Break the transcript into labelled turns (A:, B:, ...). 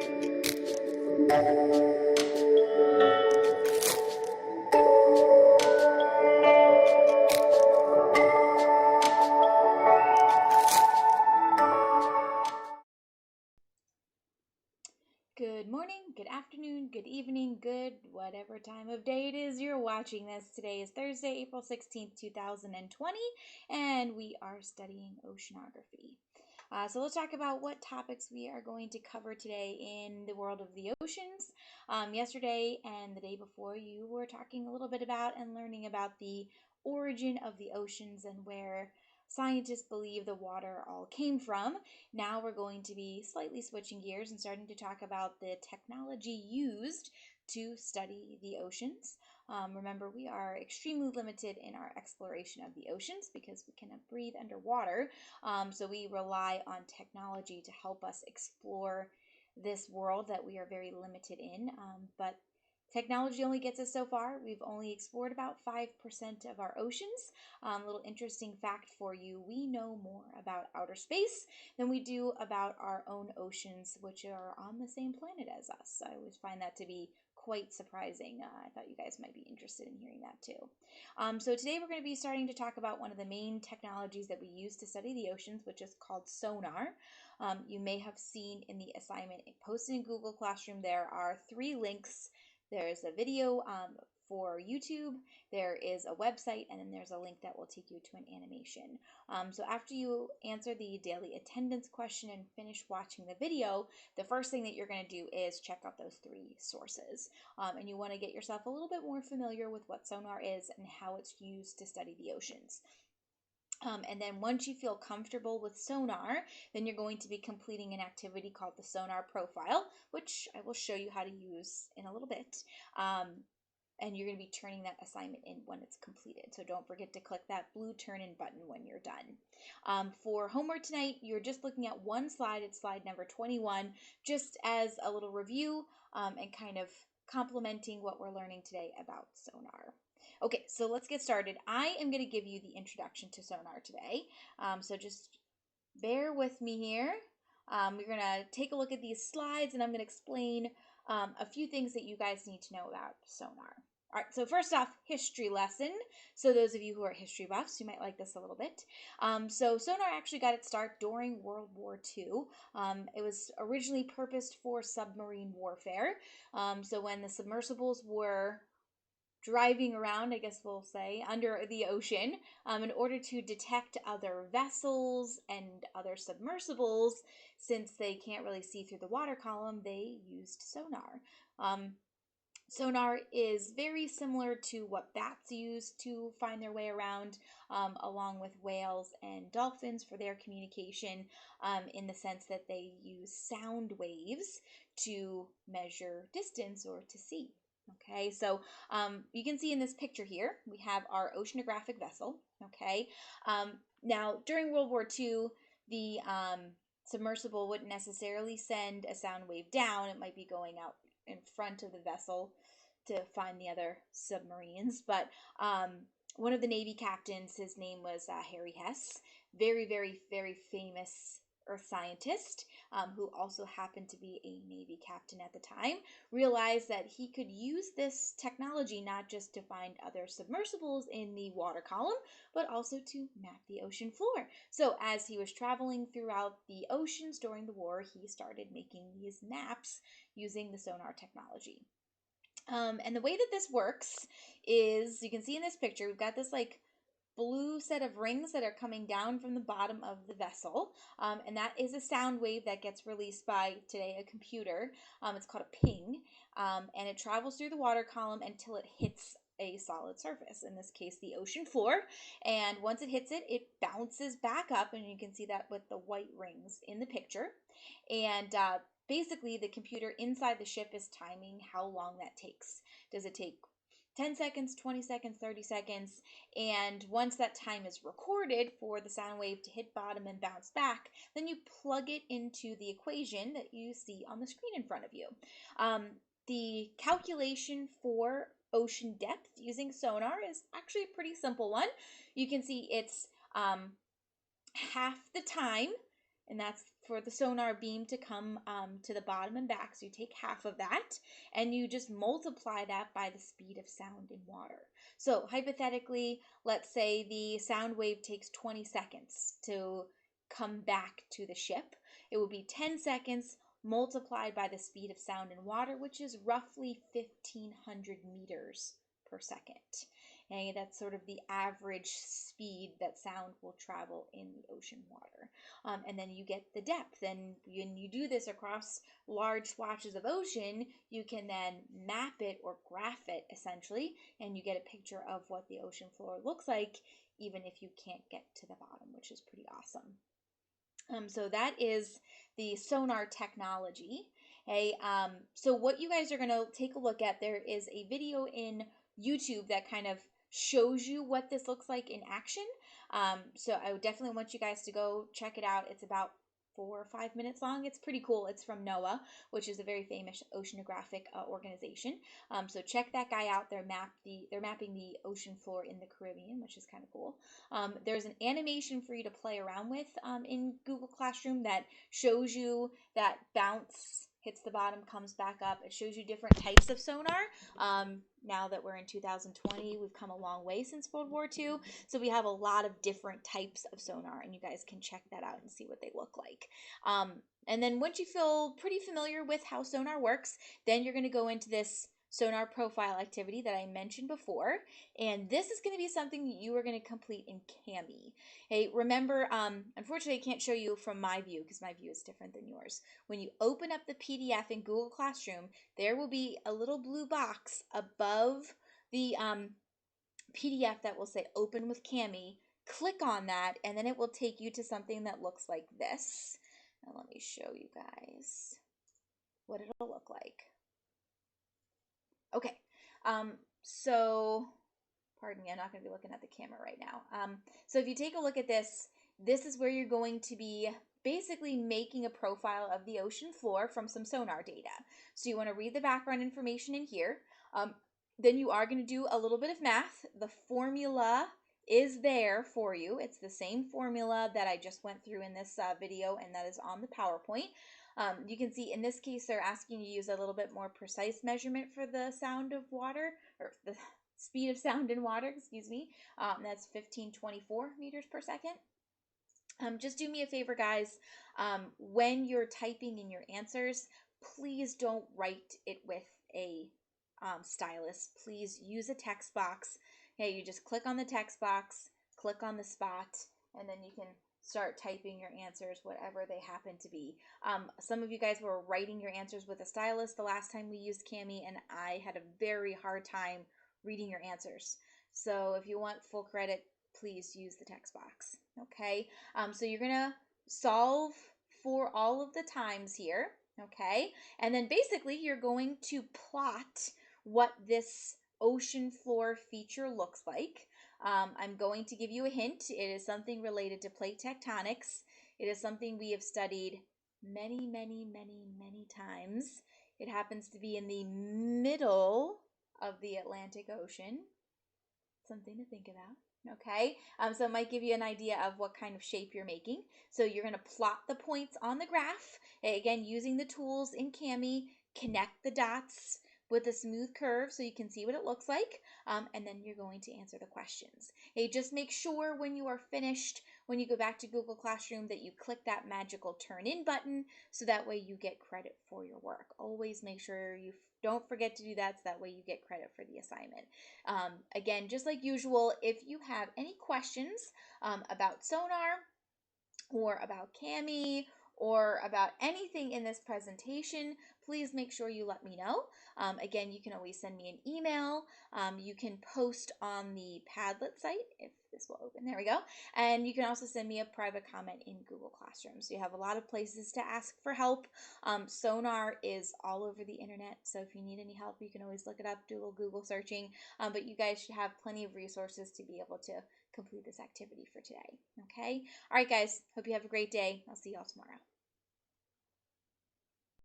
A: Good morning, good afternoon, good evening, good whatever time of day it is you're watching this. Today is Thursday, April 16th, 2020, and we are studying oceanography. So let's talk about what topics we are going to cover today in the world of the oceans. Yesterday and the day before, you were talking a little bit about and learning about the origin of the oceans and where scientists believe the water all came from. Now we're going to be slightly switching gears and starting to talk about the technology used to study the oceans. Remember, we are extremely limited in our exploration of the oceans because we cannot breathe underwater. So we rely on technology to help us explore this world that we are very limited in. But technology only gets us so far. We've only explored about 5% of our oceans. Little interesting fact for you, we know more about outer space than we do about our own oceans, which are on the same planet as us. I always find that to be quite surprising. I thought you guys might be interested in hearing that too. So today we're going to be starting to talk about one of the main technologies that we use to study the oceans, which is called sonar. You may have seen in the assignment posted in Google Classroom, there are 3 links. There's a video for YouTube, there is a website, and then there's a link that will take you to an animation. So after you answer the daily attendance question and finish watching the video, the first thing that you're going to do is check out those 3 sources. And you want to get yourself a little bit more familiar with what sonar is and how it's used to study the oceans. And then once you feel comfortable with sonar, then you're going to be completing an activity called the sonar profile, which I will show you how to use in a little bit. And you're going to be turning that assignment in when it's completed. So don't forget to click that blue turn in button when you're done. For homework tonight, you're just looking at one slide. It's slide number 21, just as a little review and kind of complementing what we're learning today about sonar. Okay, so let's get started. I am going to give you the introduction to sonar today. So just bear with me here. We're going to take a look at these slides and I'm going to explain a few things that you guys need to know about sonar. All right, so first off, history lesson. So those of you who are history buffs, you might like this a little bit. So sonar actually got its start during World War II. It was originally purposed for submarine warfare. So when the submersibles were driving around, I guess we'll say, under the ocean in order to detect other vessels and other submersibles. Since they can't really see through the water column, they used sonar. Sonar is very similar to what bats use to find their way around, along with whales and dolphins for their communication, in the sense that they use sound waves to measure distance or to see. Okay, so you can see in this picture here, we have our oceanographic vessel. Okay, now during World War II, the submersible wouldn't necessarily send a sound wave down. It might be going out in front of the vessel to find the other submarines. But one of the Navy captains, his name was Harry Hess, very, very, very famous earth scientist, who also happened to be a Navy captain at the time, realized that he could use this technology not just to find other submersibles in the water column, but also to map the ocean floor. So as he was traveling throughout the oceans during the war, he started making these maps using the sonar technology. And the way that this works is, you can see in this picture, we've got this like blue set of rings that are coming down from the bottom of the vessel, and that is a sound wave that gets released by, today, a computer. It's called a ping, and it travels through the water column until it hits a solid surface, in this case the ocean floor, and once it hits it, it bounces back up, and you can see that with the white rings in the picture. And basically the computer inside the ship is timing how long that takes. Does it take 10 seconds, 20 seconds, 30 seconds, and once that time is recorded for the sound wave to hit bottom and bounce back, then you plug it into the equation that you see on the screen in front of you. The calculation for ocean depth using sonar is actually a pretty simple one. You can see it's half the time, and that's for the sonar beam to come to the bottom and back. So you take half of that and you just multiply that by the speed of sound in water. So hypothetically, let's say the sound wave takes 20 seconds to come back to the ship. It would be 10 seconds multiplied by the speed of sound in water, which is roughly 1,500 meters per second. Okay, that's sort of the average speed that sound will travel in the ocean water. And then you get the depth. And when you do this across large swatches of ocean, you can then map it or graph it essentially, and you get a picture of what the ocean floor looks like, even if you can't get to the bottom, which is pretty awesome. So that is the sonar technology. Okay, so what you guys are going to take a look at, there is a video in YouTube that kind of shows you what this looks like in action. So I would definitely want you guys to go check it out. It's about 4 or 5 minutes long. It's pretty cool. It's from NOAA, which is a very famous oceanographic organization. So check that guy out. They're mapping the ocean floor in the Caribbean, which is kind of cool. There's an animation for you to play around with in Google Classroom that shows you that bounce hits the bottom, comes back up. It shows you different types of sonar. Now that we're in 2020, we've come a long way since World War II. So we have a lot of different types of sonar, and you guys can check that out and see what they look like. And then once you feel pretty familiar with how sonar works, then you're going to go into this sonar profile activity that I mentioned before, and this is going to be something that you are going to complete in Kami. Hey, remember, unfortunately I can't show you from my view because my view is different than yours. When you open up the PDF in Google Classroom, there will be a little blue box above the PDF that will say open with Kami. Click on that and then it will take you to something that looks like this. Now let me show you guys what it'll look like. Okay, so pardon me, I'm not going to be looking at the camera right now. So if you take a look at this, this is where you're going to be basically making a profile of the ocean floor from some sonar data. So you want to read the background information in here. Then you are going to do a little bit of math. The formula is there for you. It's the same formula that I just went through in this video, and that is on the PowerPoint. You can see in this case, they're asking you to use a little bit more precise measurement for the sound of water, or the speed of sound in water, excuse me. That's 1524 meters per second. Just do me a favor, guys. When you're typing in your answers, please don't write it with a stylus. Please use a text box. Okay, you just click on the text box, click on the spot, and then you can start typing your answers, whatever they happen to be. Some of you guys were writing your answers with a stylus the last time we used Kami, and I had a very hard time reading your answers. So if you want full credit, please use the text box. Okay, so you're gonna solve for all of the times here. Okay, and then basically you're going to plot what this ocean floor feature looks like. I'm going to give you a hint. It is something related to plate tectonics. It is something we have studied many, many, many, many times. It happens to be in the middle of the Atlantic Ocean. Something to think about. Okay, so it might give you an idea of what kind of shape you're making. So you're going to plot the points on the graph. Again, using the tools in Kami, connect the dots with a smooth curve so you can see what it looks like, and then you're going to answer the questions. Hey, just make sure when you are finished, when you go back to Google Classroom, that you click that magical turn in button so that way you get credit for your work. Always make sure you don't forget to do that so that way you get credit for the assignment. Again, just like usual, if you have any questions about sonar or about Kami or about anything in this presentation, please make sure you let me know. Again, you can always send me an email. You can post on the Padlet site, if this will open. There we go. And you can also send me a private comment in Google Classroom. So you have a lot of places to ask for help. Sonar is all over the internet, so if you need any help, you can always look it up, do a little Google searching. But you guys should have plenty of resources to be able to complete this activity for today. Okay? All right, guys. Hope you have a great day. I'll see y'all tomorrow.